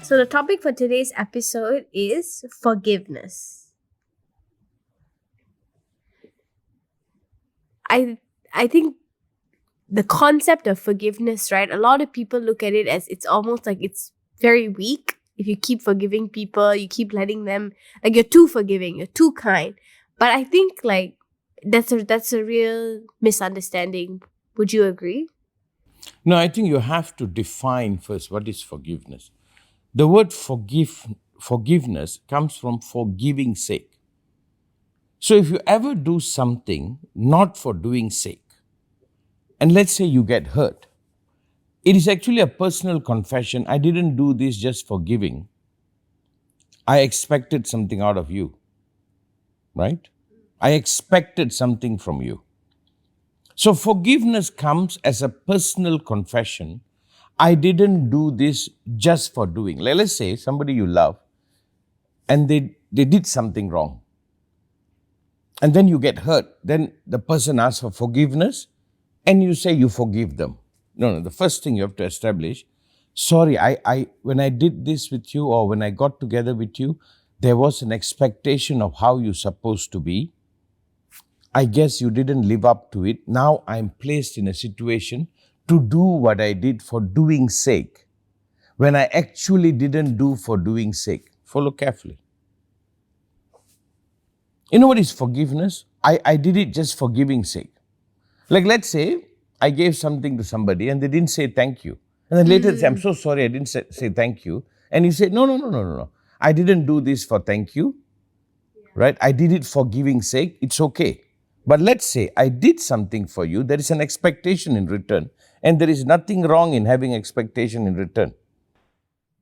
So the topic for today's episode is forgiveness. I think the concept of forgiveness, right? A lot of people look at it as it's almost like it's very weak. If you keep forgiving people, you keep letting them, like you're too forgiving, you're too kind. But I think like that's a real misunderstanding. Would you agree? No, I think you have to define first what is forgiveness. The word forgiveness comes from forgiving sake. So if you ever do something not for doing sake, and let's say you get hurt, it is actually a personal confession. I didn't do this just for giving. I expected something out of you, right? I expected something from you. So forgiveness comes as a personal confession. I didn't do this just for doing. Let's say somebody you love and they did something wrong. And then you get hurt. Then the person asks for forgiveness and you say you forgive them. No, the first thing you have to establish, sorry, I when I did this with you or when I got together with you, there was an expectation of how you're supposed to be. I guess you didn't live up to it. Now I'm placed in a situation to do what I did for doing sake, when I actually didn't do for doing sake. Follow carefully. You know what is forgiveness? I did it just for giving sake. Like let's say I gave something to somebody and they didn't say thank you. And then later they say, I'm so sorry I didn't say thank you. And you say, no. I didn't do this for thank you. Right? I did it for giving sake. It's okay. But let's say I did something for you. There is an expectation in return. And there is nothing wrong in having expectation in return.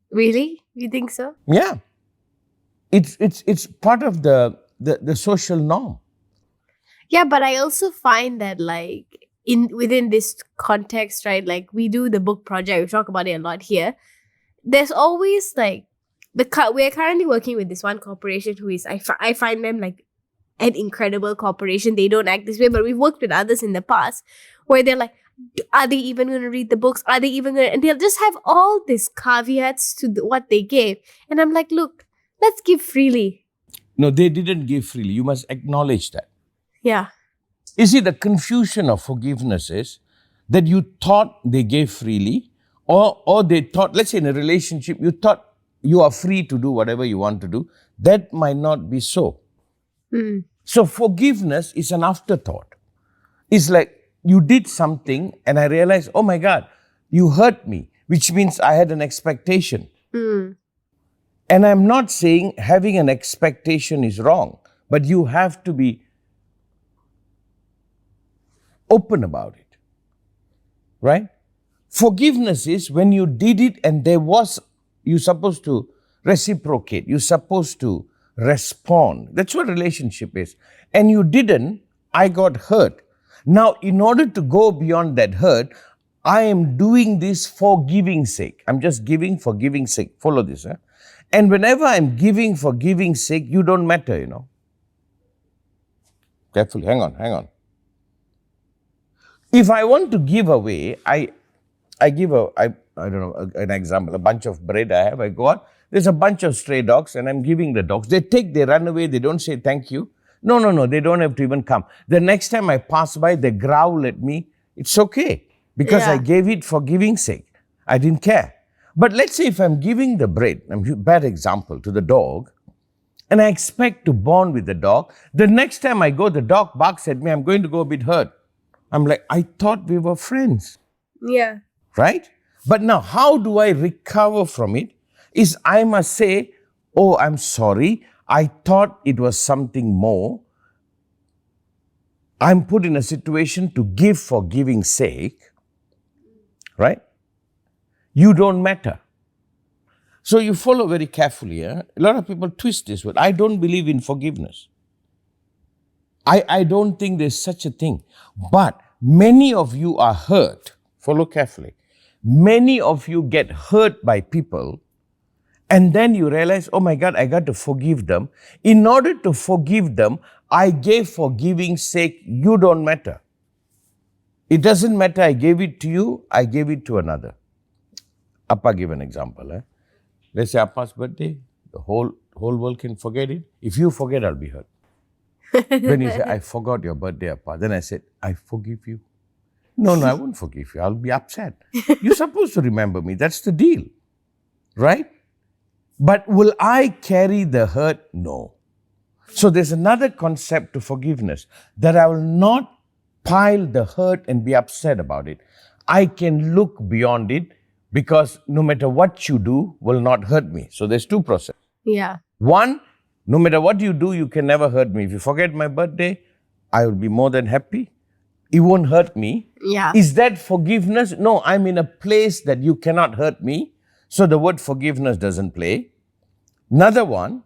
Really? You think so? Yeah. It's part of the social norm. Yeah, but I also find that like within this context, right? Like we do the book project, we talk about it a lot here. There's always like we're currently working with this one corporation who is I find them like an incredible corporation. They don't act this way, but we've worked with others in the past where they're like, are they even going to read the books? Are they even going to? And they'll just have all these caveats to what they gave. And I'm like, look, let's give freely. No, they didn't give freely. You must acknowledge that. Yeah. You see, the confusion of forgiveness is that you thought they gave freely, or they thought, let's say in a relationship, you thought you are free to do whatever you want to do. That might not be so. So forgiveness is an afterthought. It's like you did something and I realized, oh my God, you hurt me, which means I had an expectation. And I'm not saying having an expectation is wrong, but you have to be open about it, right? Forgiveness is when you did it and you're supposed to reciprocate, you're supposed to respond. That's what relationship is. And you didn't, I got hurt. Now, in order to go beyond that hurt, I am doing this for giving sake. I'm just giving for giving sake. Follow this. And whenever I'm giving for giving sake, you don't matter, Carefully, hang on. If I want to give away, I give an example, a bunch of bread I have, I go out, there's a bunch of stray dogs and I'm giving the dogs. They run away, they don't say thank you. No, they don't have to even come. The next time I pass by, they growl at me. It's okay because I gave it for giving sake. I didn't care. But let's say if I'm giving the bread, bad example, to the dog, and I expect to bond with the dog, the next time I go, the dog barks at me, I'm going to go a bit hurt. I'm like, I thought we were friends. Yeah. Right? But now, how do I recover from it? Is I must say, oh, I'm sorry. I thought it was something more. I'm put in a situation to give for giving sake. Right? You don't matter. So you follow very carefully. A lot of people twist this word. I don't believe in forgiveness. I don't think there's such a thing. But many of you are hurt. Follow carefully. Many of you get hurt by people and then you realize, oh my God, I got to forgive them. In order to forgive them, I gave for giving sake. You don't matter. It doesn't matter I gave it to you, I gave it to another. Appa give an example. Let's say Appa's birthday, the whole world can forget it. If you forget, I'll be hurt. When you say, I forgot your birthday, Appa, then I said, I forgive you. No, I won't forgive you. I'll be upset. You're supposed to remember me. That's the deal. Right? But will I carry the hurt? No. So there's another concept to forgiveness, that I will not pile the hurt and be upset about it. I can look beyond it, because no matter what you do will not hurt me. So there's two processes. Yeah. One, no matter what you do, you can never hurt me. If you forget my birthday, I will be more than happy. It won't hurt me. Yeah. Is that forgiveness? No, I'm in a place that you cannot hurt me. So the word forgiveness doesn't play. Another one,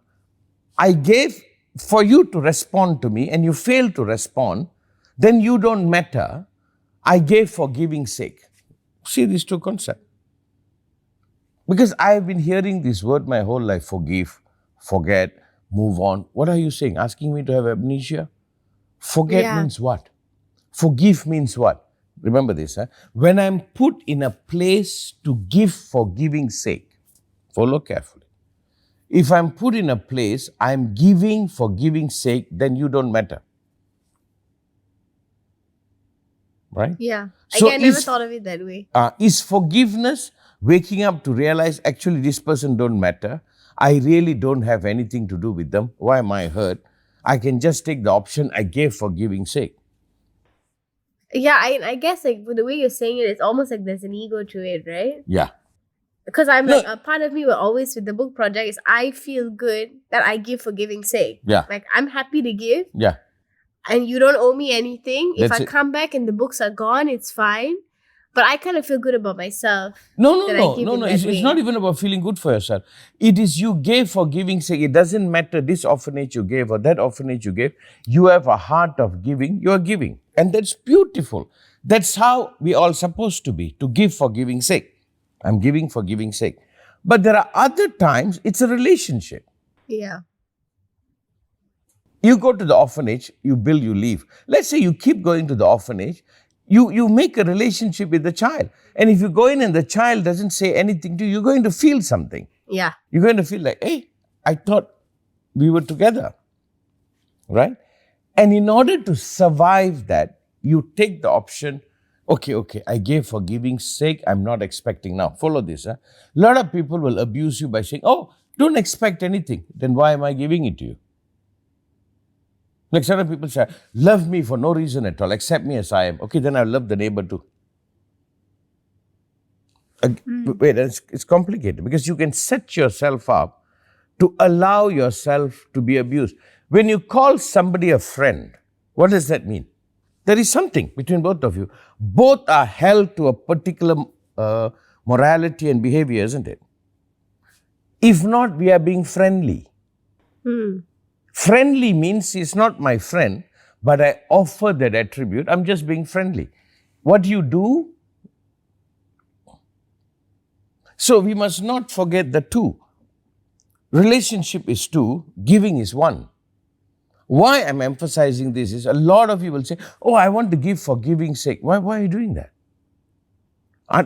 I gave for you to respond to me and you fail to respond, then you don't matter. I gave for giving's sake. See these two concepts. Because I've been hearing this word my whole life: forgive, forget, move on. What are you saying? Asking me to have amnesia? Forget means what? Forgive means what? Remember this, when I'm put in a place to give for giving's sake, follow carefully. If I'm put in a place, I'm giving for giving's sake, then you don't matter. Right? Yeah. So I never thought of it that way. Is forgiveness waking up to realize, actually, this person don't matter. I really don't have anything to do with them. Why am I hurt? I can just take the option I gave for giving's sake. Yeah, I guess like the way you're saying it, it's almost like there's an ego to it, right? Yeah. Because I'm like, a part of me will always, with the book project, is I feel good that I give for giving's sake. Yeah. Like, I'm happy to give. Yeah. And you don't owe me anything. If That's I it. come back and the books are gone, it's fine. But I kind of feel good about myself. No. It's It's not even about feeling good for yourself. It is you gave for giving's sake. It doesn't matter this orphanage you gave or that orphanage you gave. You have a heart of giving. You are giving. And that's beautiful. That's how we all supposed to be, to give for giving's sake. I'm giving for giving's sake. But there are other times it's a relationship. Yeah. You go to the orphanage, you build, you leave. Let's say you keep going to the orphanage, you make a relationship with the child. And if you go in and the child doesn't say anything to you, you're going to feel something. Yeah. You're going to feel like, hey, I thought we were together. Right? And in order to survive that, you take the option, okay, I gave for giving's sake, I'm not expecting now. Follow this. A lot of people will abuse you by saying, oh, don't expect anything. Then why am I giving it to you? Like certain people say, love me for no reason at all, accept me as I am. Okay, then I'll love the neighbor too. Wait, it's complicated because you can set yourself up to allow yourself to be abused. When you call somebody a friend, what does that mean? There is something between both of you. Both are held to a particular morality and behavior, isn't it? If not, we are being friendly. Friendly means he's not my friend, but I offer that attribute. I'm just being friendly. What you do? So we must not forget the two. Relationship is two, giving is one. Why I'm emphasizing this is a lot of you will say, oh, I want to give for giving's sake. Why are you doing that?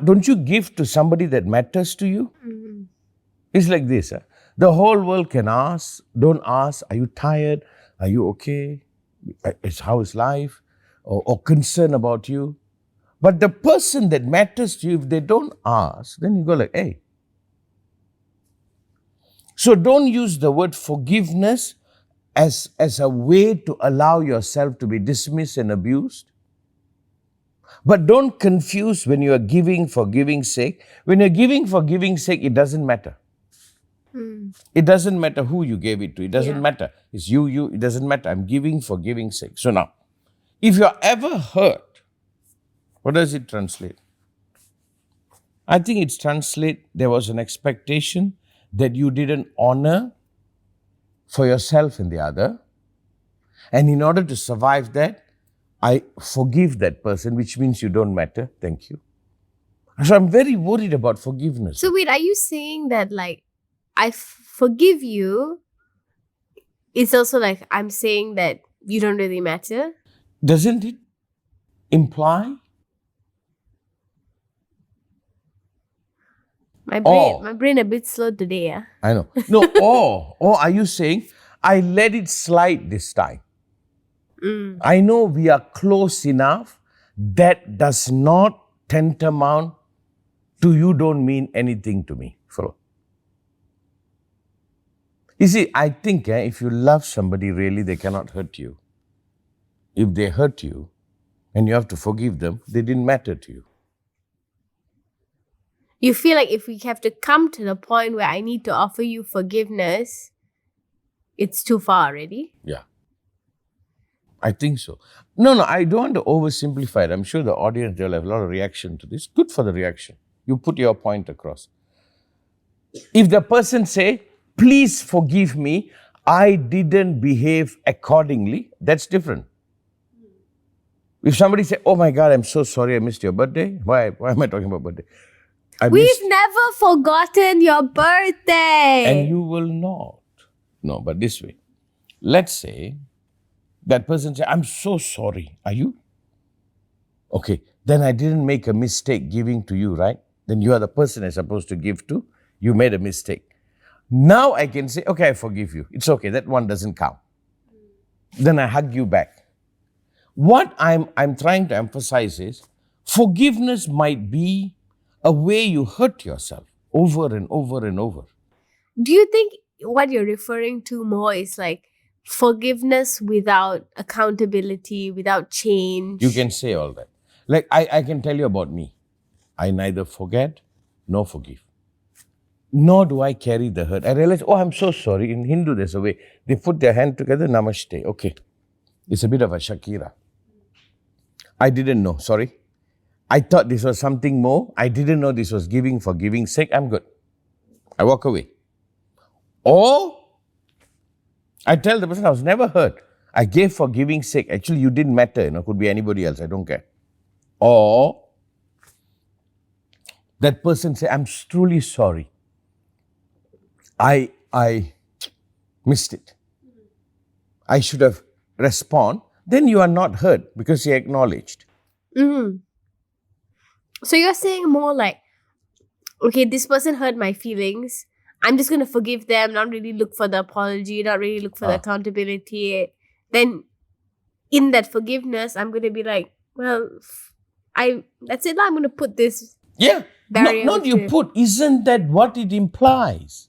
Don't you give to somebody that matters to you? It's like this. The whole world can ask, don't ask, are you tired? Are you okay? How is life? Or concern about you? But the person that matters to you, if they don't ask, then you go like, hey. So don't use the word forgiveness as a way to allow yourself to be dismissed and abused. But don't confuse when you are giving for giving's sake. When you're giving for giving's sake, it doesn't matter. It doesn't matter who you gave it to. It doesn't matter. It's you, it doesn't matter. I'm giving for giving's sake. So now, if you're ever hurt, what does it translate? I think it's translate there was an expectation that you didn't honor for yourself and the other. And in order to survive that, I forgive that person, which means you don't matter. Thank you. So I'm very worried about forgiveness. So wait, are you saying that like, I forgive you, it's also like I'm saying that you don't really matter? Doesn't it imply? My brain a bit slow today, yeah. I know. No, or are you saying, I let it slide this time? I know we are close enough. That does not tantamount to you don't mean anything to me. Follow? You see, I think if you love somebody really, they cannot hurt you. If they hurt you and you have to forgive them, they didn't matter to you. You feel like if we have to come to the point where I need to offer you forgiveness, it's too far already. Yeah. I think so. No, I don't want to oversimplify it. I'm sure the audience, they'll have a lot of reaction to this. Good for the reaction. You put your point across. If the person say, please forgive me, I didn't behave accordingly, that's different. If somebody say, oh my God, I'm so sorry I missed your birthday. Why am I talking about birthday? We've never forgotten your birthday. And you will not. No, but this way. Let's say that person say, I'm so sorry. Are you? Okay, then I didn't make a mistake giving to you, right? Then you are the person I'm supposed to give to. You made a mistake. Now I can say, okay, I forgive you. It's okay, that one doesn't count. Then I hug you back. What I'm trying to emphasize is, forgiveness might be a way you hurt yourself over and over and over. Do you think what you're referring to more is like forgiveness without accountability, without change? You can say all that. Like I can tell you about me. I neither forget nor forgive. Nor do I carry the hurt. I realize, oh, I'm so sorry. In Hindu, there's a way. They put their hand together, namaste. Okay. It's a bit of a Shakira. I didn't know, sorry. I thought this was something more. I didn't know this was giving for giving's sake. I'm good. I walk away. Or I tell the person I was never hurt. I gave for giving's sake. Actually, you didn't matter. Could be anybody else. I don't care. Or that person say, I'm truly sorry. I missed it. I should have responded. Then you are not hurt because you acknowledged. So you're saying more like, okay, this person hurt my feelings. I'm just going to forgive them, not really look for the apology, not really look for the accountability. Then in that forgiveness, I'm going to be like, well, that's it. I'm going to put this barrier. Not you put. Isn't that what it implies?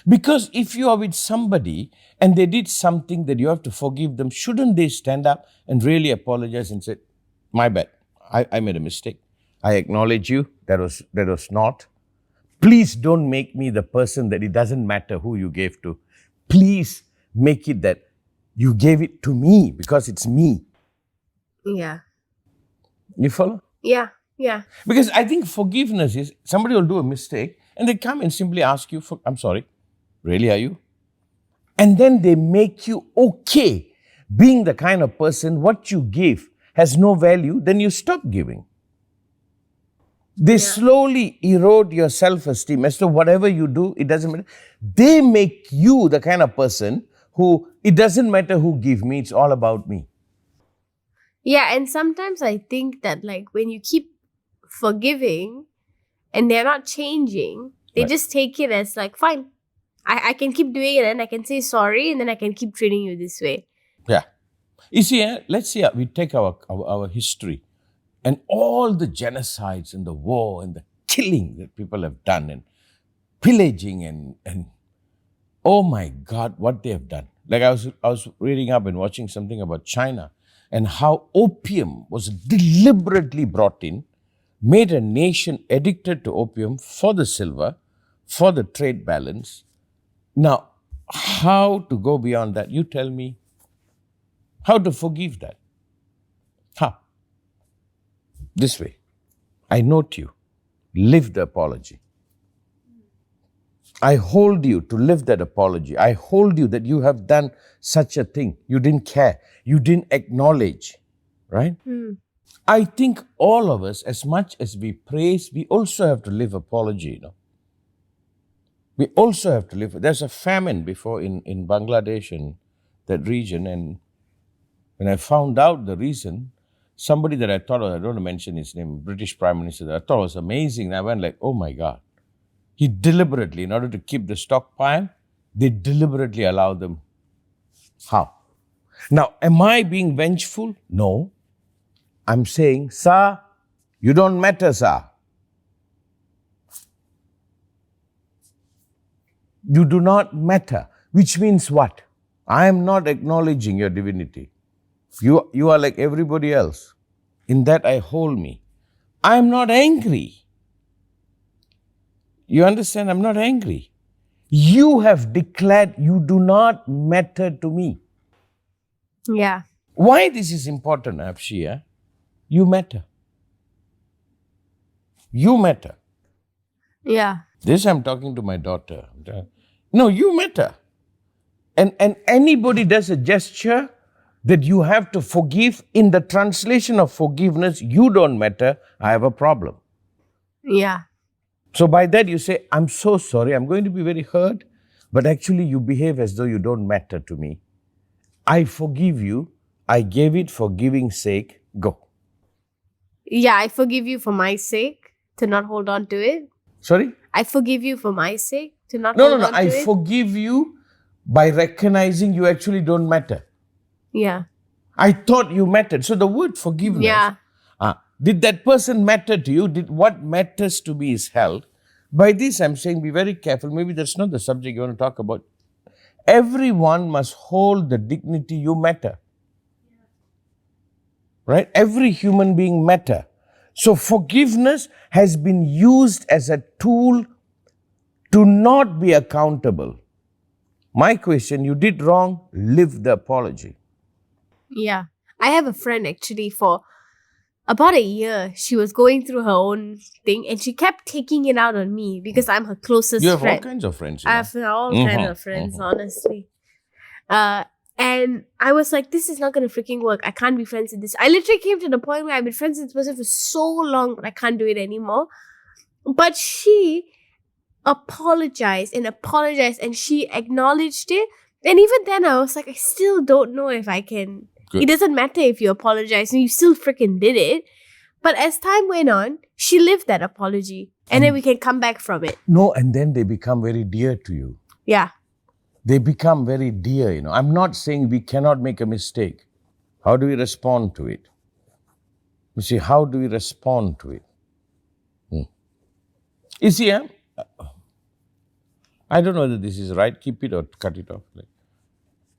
Because if you are with somebody and they did something that you have to forgive them, shouldn't they stand up and really apologize and say, my bad, I made a mistake. I acknowledge you, that was not. Please don't make me the person that it doesn't matter who you gave to. Please make it that you gave it to me because it's me. Yeah. You follow? Yeah. Because I think forgiveness is, somebody will do a mistake and they come and simply ask you, I'm sorry, really are you? And then they make you okay being the kind of person, what you give has no value, then you stop giving. They slowly erode your self-esteem as to whatever you do, it doesn't matter. They make you the kind of person who, it doesn't matter who give me, it's all about me. Yeah, and sometimes I think that like when you keep forgiving and they're not changing, they just take it as like, fine, I can keep doing it and I can say sorry and then I can keep treating you this way. Yeah. You see, let's say we take our history and all the genocides and the war and the killing that people have done and pillaging and oh my God, what they have done. Like I was reading up and watching something about China and how opium was deliberately brought in, made a nation addicted to opium for the silver, for the trade balance. Now, how to go beyond that? You tell me. How to forgive that? How? This way. I note you. Live the apology. I hold you to live that apology. I hold you that you have done such a thing. You didn't care. You didn't acknowledge. Right? I think all of us, as much as we praise, we also have to live apology. We also have to live. There's a famine before in Bangladesh and that region, and when I found out the reason, somebody that I thought, I don't want to mention his name, British Prime Minister, that I thought was amazing. And I went like, oh my God. He deliberately, in order to keep the stockpile, they deliberately allow them. How? Now, am I being vengeful? No. I'm saying, sir, you don't matter, sir. You do not matter. Which means what? I am not acknowledging your divinity. You are like everybody else. In that I hold me. I am not angry. You understand? I'm not angry. You have declared you do not matter to me. Yeah. Why this is important, Apshia? You matter. You matter. Yeah. This I'm talking to my daughter. No, you matter. And anybody does a gesture that you have to forgive, in the translation of forgiveness, you don't matter, I have a problem. Yeah. So by that you say, I'm so sorry, I'm going to be very hurt, but actually you behave as though you don't matter to me. I forgive you, I gave it for giving sake, go. Yeah, I forgive you for my sake to not hold on to it. Sorry? I forgive you for my sake to not No, hold on to I it. forgive you by recognizing you actually don't matter. Yeah. I thought you mattered. So the word forgiveness, Yeah. did that person matter to you? Did what matters to me is held? By this I'm saying be very careful. Maybe that's not the subject you want to talk about. Everyone must hold the dignity you matter. Right? Every human being matter. So forgiveness has been used as a tool to not be accountable. My question, you did wrong, live the apology. Yeah. I have a friend actually for about a year. She was going through her own thing and she kept taking it out on me because I'm her closest You have friend. all kinds of friends. I have all kinds of friends, honestly. And I was like, this is not going to freaking work. I can't be friends with this. I literally came to the point where I've been friends with this person for so long, but I can't do it anymore. But she apologized and she acknowledged it. And even then, I was like, I still don't know if I can. Good. It doesn't matter if you apologize and you still freaking did it. But as time went on, she lived that apology. And then we can come back from it. No, and then they become very dear to you. Yeah. They become very dear, I'm not saying we cannot make a mistake. How do we respond to it? You see, how do we respond to it? You see, I don't know whether this is right. Keep it or cut it off.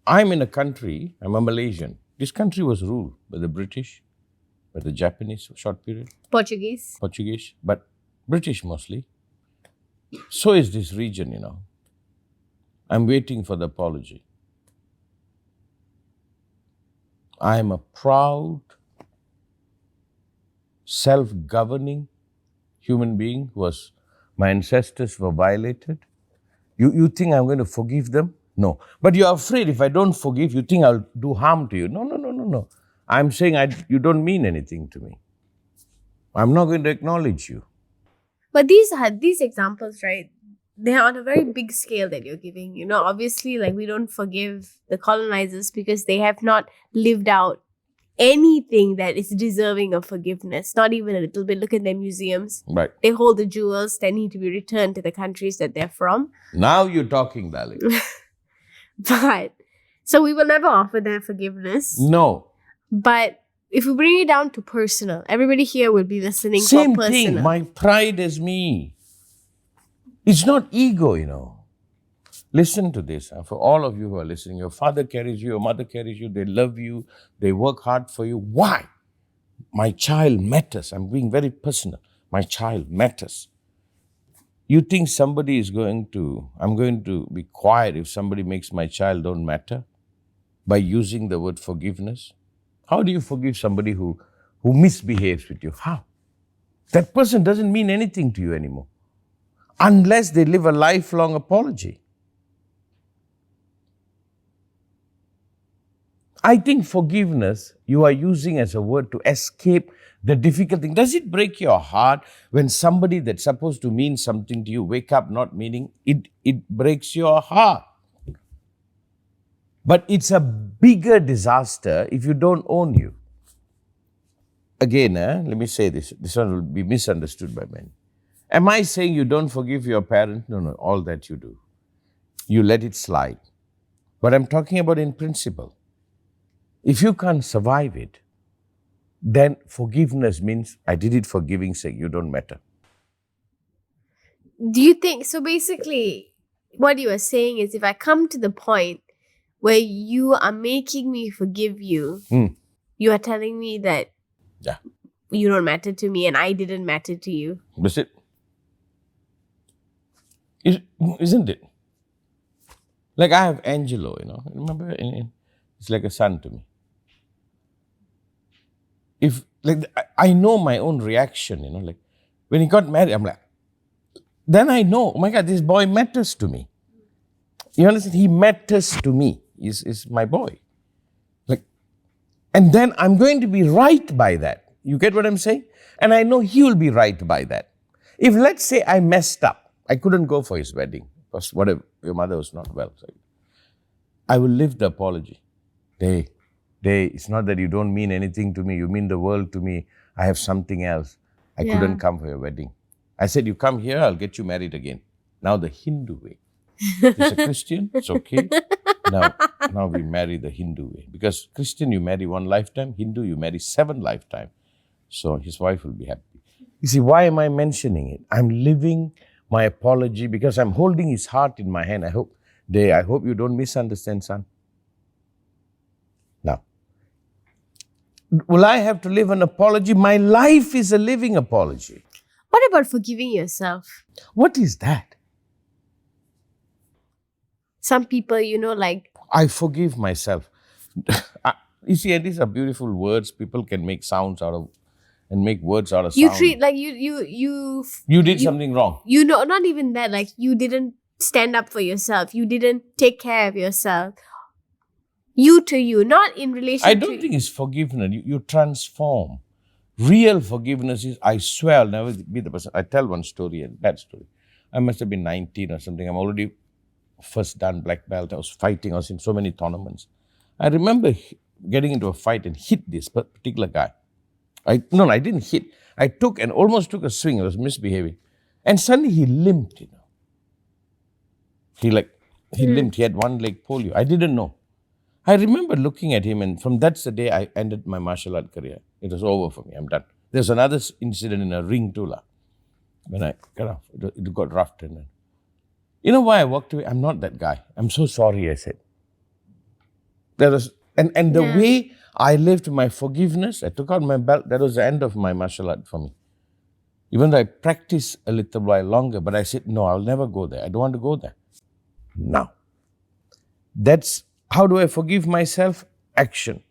I'm in a country, I'm a Malaysian. This country was ruled by the British, by the Japanese for a short period. Portuguese, but British mostly. So is this region, I'm waiting for the apology. I am a proud, self-governing human being my ancestors were violated. You think I'm going to forgive them? No. But you're afraid if I don't forgive, you think I'll do harm to you. No. I'm saying you don't mean anything to me. I'm not going to acknowledge you. But these examples, right? They're on a very big scale that you're giving. Obviously, we don't forgive the colonizers because they have not lived out anything that is deserving of forgiveness. Not even a little bit. Look at their museums. Right. They hold the jewels that need to be returned to the countries that they're from. Now you're talking, Dali. But, so we will never offer their forgiveness. No. But if we bring it down to personal, everybody here will be listening Same for personal. thing. My pride is me. It's not ego, Listen to this. For all of you who are listening, your father carries you, your mother carries you, they love you, they work hard for you. Why? My child matters. I'm being very personal. My child matters. You think I'm going to be quiet if somebody makes my child don't matter by using the word forgiveness? How do you forgive somebody who misbehaves with you? How? That person doesn't mean anything to you anymore. Unless they live a lifelong apology. I think forgiveness you are using as a word to escape the difficult thing. Does it break your heart when somebody that's supposed to mean something to you wake up not meaning? It breaks your heart. But it's a bigger disaster if you don't own you. Again, let me say this. This one will be misunderstood by many. Am I saying you don't forgive your parent? No, no, all that you do. You let it slide. But I'm talking about in principle. If you can't survive it, then forgiveness means I did it for giving sake. You don't matter. Do you think so? Basically, what you are saying is if I come to the point where you are making me forgive you, you are telling me that Yeah. you don't matter to me and I didn't matter to you. That's it. Isn't it? Like I have Angelo, remember? It's like a son to me. If like I know my own reaction, like when he got married, I'm like, then I know, oh my God, this boy matters to me. You understand? He matters to me. Is my boy. Like, and then I'm going to be right by that. You get what I'm saying? And I know he will be right by that. If let's say I messed up, I couldn't go for his wedding because whatever, your mother was not well. So I will live the apology. Day, it's not that you don't mean anything to me. You mean the world to me. I have something else. I couldn't come for your wedding. I said, you come here, I'll get you married again. Now the Hindu way. He's a Christian, it's okay. Now we marry the Hindu way. Because Christian, you marry one lifetime. Hindu, you marry 7 lifetimes. So his wife will be happy. You see, why am I mentioning it? I'm living my apology because I'm holding his heart in my hand. I hope you don't misunderstand, son. Now, will I have to live an apology? My life is a living apology. What about forgiving yourself? What is that? Some people, like... I forgive myself. You see, and these are beautiful words. People can make sounds out of, and make words out of You sound. treat like you did something wrong. Not even that, like you didn't stand up for yourself. You didn't take care of yourself. You to you, not in relation to... I don't think it's forgiveness. You transform. Real forgiveness is, I swear I'll never be the person. I tell one story, a bad story. I must have been 19 or something. I'm already first done black belt. I was fighting. I was in so many tournaments. I remember getting into a fight and hit this particular guy. I didn't hit. I almost took a swing. I was misbehaving. And suddenly he limped, He limped. He had one leg polio. I didn't know. I remember looking at him, and from that's the day I ended my martial art career. It was over for me. I'm done. There's another incident in a ring too, when I got off. It got roughed. And you know why I walked away? I'm not that guy. I'm so sorry, I said. And the way I lived my forgiveness, I took out my belt, that was the end of my martial art for me. Even though I practiced a little while longer, but I said, no, I'll never go there. I don't want to go there. Now, that's how do I forgive myself? Action.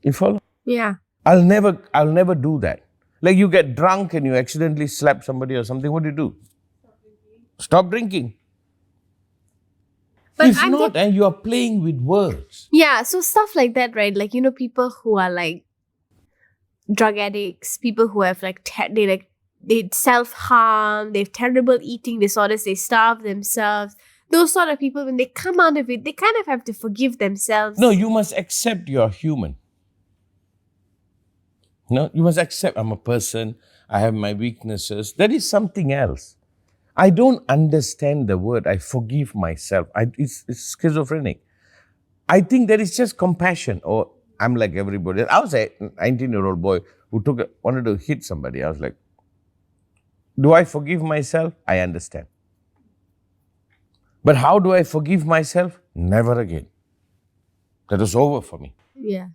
You follow? Yeah. I'll never do that. Like you get drunk and you accidentally slap somebody or something, what do? Stop drinking. But if not, and you are playing with words. Yeah, so stuff like that, right? Like, people who are like drug addicts, people who have they self-harm, they have terrible eating disorders, they starve themselves. Those sort of people, when they come out of it, they kind of have to forgive themselves. No, you must accept you're human. No, you must accept I'm a person, I have my weaknesses. That is something else. I don't understand the word, I forgive myself. It's schizophrenic. I think that is just compassion, or I'm like everybody else. I was a 19-year-old boy who wanted to hit somebody. I was like, do I forgive myself? I understand. But how do I forgive myself? Never again. That was over for me. Yeah.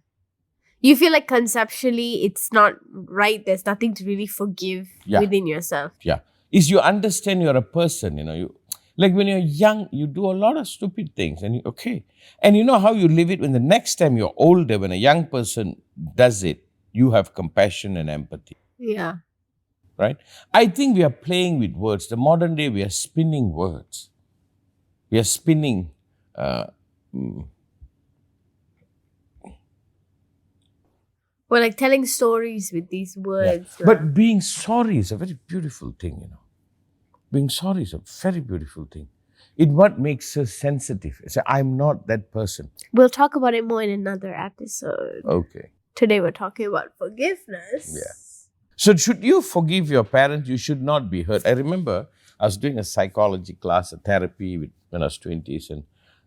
You feel like conceptually it's not right. There's nothing to really forgive within yourself. Yeah. Is you understand you're a person, like when you're young, you do a lot of stupid things and And you know how you live it when the next time you're older, when a young person does it, you have compassion and empathy. Yeah. Right? I think we are playing with words. The modern day, we are spinning words. We are spinning. We're like telling stories with these words. Yeah. But being sorry is a very beautiful thing, Being sorry is a very beautiful thing. It's what makes us sensitive. Say, I'm not that person. We'll talk about it more in another episode. Okay. Today we're talking about forgiveness. Yeah. So should you forgive your parents, you should not be hurt. I remember I was doing a psychology class, a therapy when I was 20s,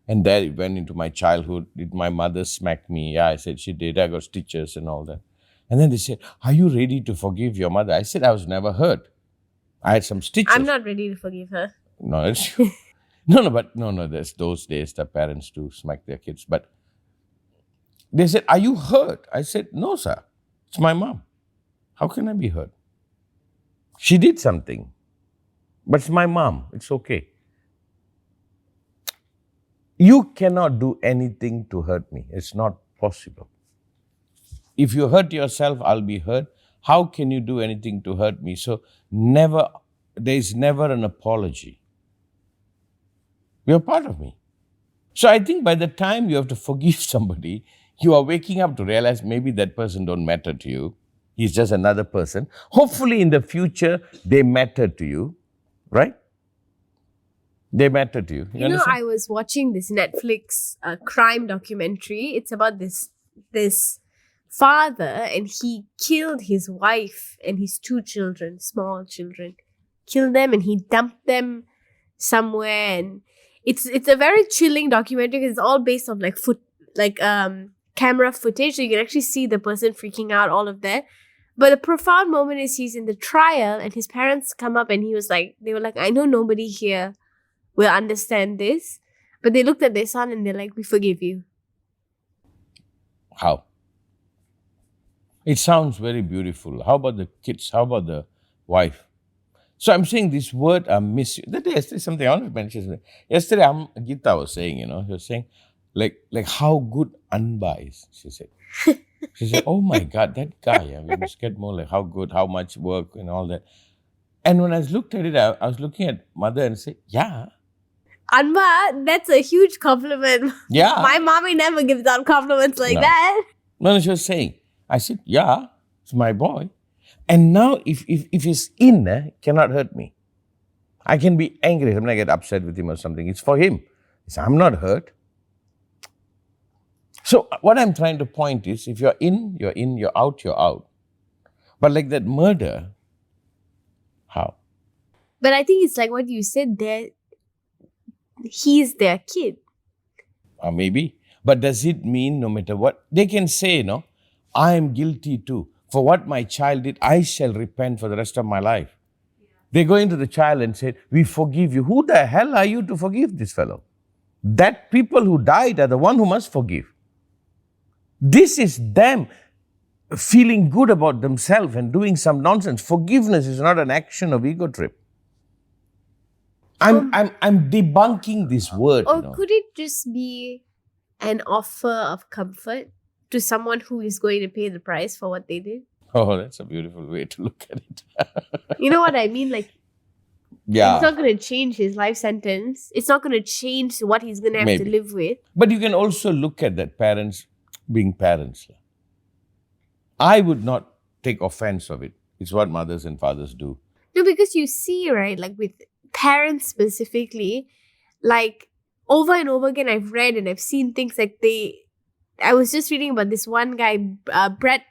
and there it went into my childhood. Did my mother smack me? Yeah, I said she did. I got stitches and all that. And then they said, are you ready to forgive your mother? I said I was never hurt. I had some stitches. I'm not ready to forgive her. No, it's true. No, there's those days the parents do smack their kids. But they said, are you hurt? I said, no, sir. It's my mom. How can I be hurt? She did something. But it's my mom. It's okay. You cannot do anything to hurt me. It's not possible. If you hurt yourself, I'll be hurt. How can you do anything to hurt me? So there is never an apology. You're part of me. So I think by the time you have to forgive somebody, you are waking up to realize maybe that person don't matter to you. He's just another person. Hopefully in the future, they matter to you, right? They matter to you. You know, I was watching this Netflix crime documentary. It's about this father, and he killed his wife and his 2 children, small children. Killed them and he dumped them somewhere. And it's a very chilling documentary because it's all based on camera footage, so you can actually see the person freaking out, all of that. But the profound moment is he's in the trial and his parents come up and they were like, I know nobody here will understand this. But they looked at their son and they're like, we forgive you. How? It sounds very beautiful. How about the kids? How about the wife? So I'm saying this word, yesterday something I want to mention. Yesterday, Gita was saying, she was saying, like how good Anba is, she said. She said, oh my God, that guy, we must get more like how good, how much work and all that. And when I looked at it, I was looking at mother and said, yeah. Anba, that's a huge compliment. Yeah. My mommy never gives out compliments like that. No, she was saying, I said, yeah, it's my boy. And now if he's in, cannot hurt me. I can be angry. I'm not get upset with him or something. It's for him. I'm not hurt. So what I'm trying to point is, if you're in, you're in, you're out, you're out. But like that murder, how? But I think it's like what you said there, he's their kid. Or maybe. But does it mean no matter what? They can say, I am guilty too. For what my child did, I shall repent for the rest of my life. Yeah. They go into the child and say, we forgive you. Who the hell are you to forgive this fellow? That people who died are the one who must forgive. This is them feeling good about themselves and doing some nonsense. Forgiveness is not an action of ego trip. I'm debunking this word. Or could it just be an offer of comfort to someone who is going to pay the price for what they did? Oh, that's a beautiful way to look at it. You know what I mean? Yeah. It's not going to change his life sentence. It's not going to change what he's going to have to live with. But you can also look at that parents being parents. I would not take offense of it. It's what mothers and fathers do. No, because you see, right, with parents specifically, over and over again, I've read and I've seen things I was just reading about this one guy, Brett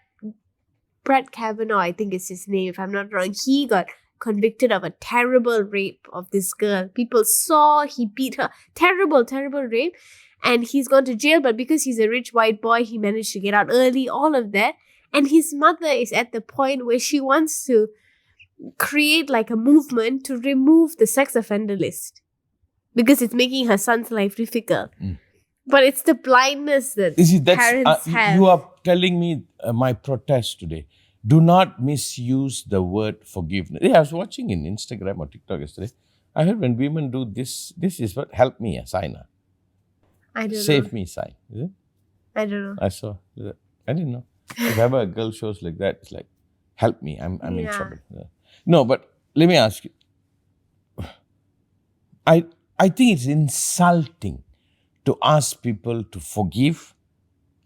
Kavanaugh, I think is his name, if I'm not wrong. He got convicted of a terrible rape of this girl. People saw he beat her. Terrible, terrible rape. And he's gone to jail, but because he's a rich white boy, he managed to get out early, all of that. And his mother is at the point where she wants to create a movement to remove the sex offender list because it's making her son's life difficult. Mm. But it's the blindness that parents have. You are telling me my protest today. Do not misuse the word forgiveness. Yeah, I was watching in Instagram or TikTok yesterday. I heard when women do this is what help me, sign. I don't know. Save me, sign. Is it? I don't know. I saw. I didn't know. If ever a girl shows like that, it's like, help me, I'm in trouble. Yeah. No, but let me ask you. I think it's insulting to ask people to forgive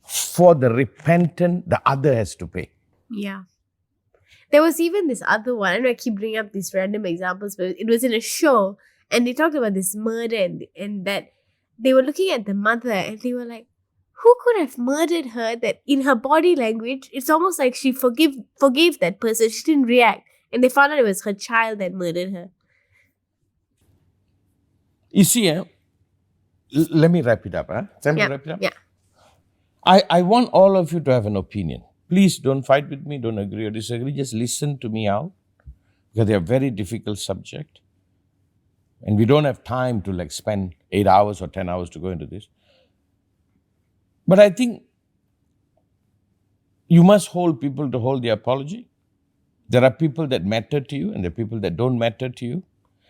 for the repentant the other has to pay. Yeah. There was even this other one. I know I keep bringing up these random examples, but it was in a show and they talked about this murder and that they were looking at the mother and they were like, who could have murdered her that in her body language, it's almost like she forgave that person. She didn't react. And they found out it was her child that murdered her. You see, let me wrap it up. Time to wrap it up? Yeah. I want all of you to have an opinion. Please don't fight with me, don't agree or disagree. Just listen to me out, because they're a very difficult subject. And we don't have time to like spend 8 hours or 10 hours to go into this. But I think you must hold people to hold the apology. There are people that matter to you and there are people that don't matter to you.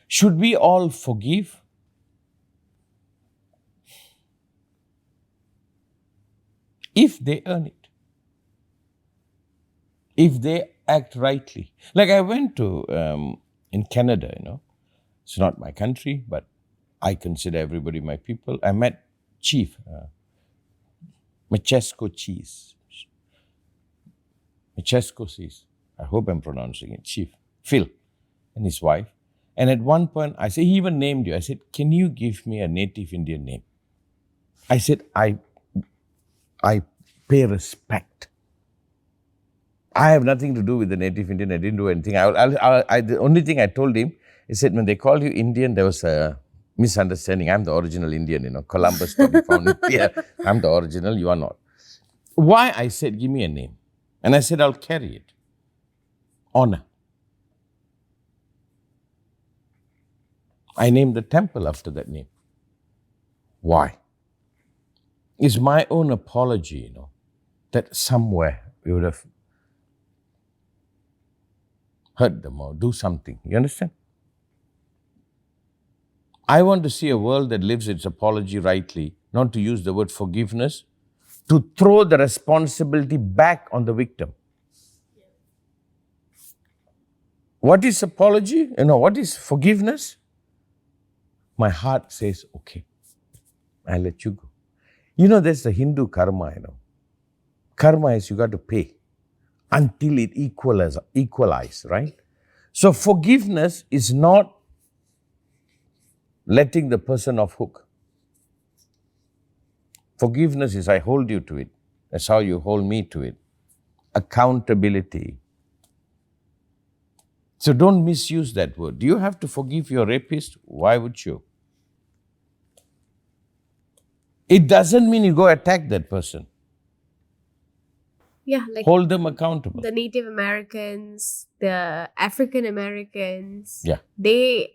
Should we all forgive? If they earn it. If they act rightly. Like I went to, in Canada, it's not my country, but I consider everybody my people. I met Chief, Machesco Cheese. Machesco Cheese. I hope I'm pronouncing it. Chief Phil and his wife. And at one point, I said, he even named you. I said, can you give me a native Indian name? I said, I pay respect. I have nothing to do with the native Indian. I didn't do anything. The only thing I told him, he said, when they called you Indian, there was a misunderstanding. I'm the original Indian, Columbus probably found India. I'm the original, you are not. Why? I said, give me a name. And I said, I'll carry it. Honor. I named the temple after that name. Why? It's my own apology, that somewhere we would have hurt them or do something. You understand? I want to see a world that lives its apology rightly, not to use the word forgiveness, to throw the responsibility back on the victim. What is apology? What is forgiveness? My heart says, okay, I'll let you go. There's the Hindu karma, Karma is you got to pay until it equalize, right? So forgiveness is not letting the person off hook. Forgiveness is I hold you to it. That's how you hold me to it. Accountability. So don't misuse that word. Do you have to forgive your rapist? Why would you? It doesn't mean you go attack that person. Yeah, like hold them accountable. The Native Americans, the African Americans. Yeah. They...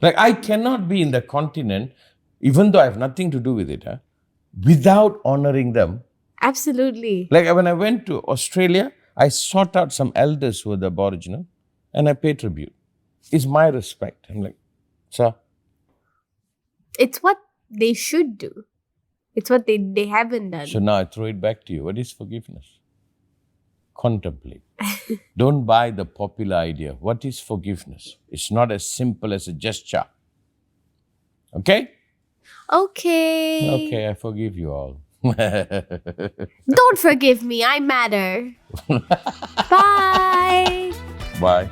Like I cannot be in the continent, even though I have nothing to do with it, without honoring them. Absolutely. Like when I went to Australia, I sought out some elders who were the Aboriginal and I paid tribute. It's my respect. I'm like, sir. It's what they should do. It's what they haven't done. So now I throw it back to you. What is forgiveness? Contemplate. Don't buy the popular idea. What is forgiveness? It's not as simple as a gesture. Okay? Okay. Okay, I forgive you all. Don't forgive me. I matter. Bye. Bye.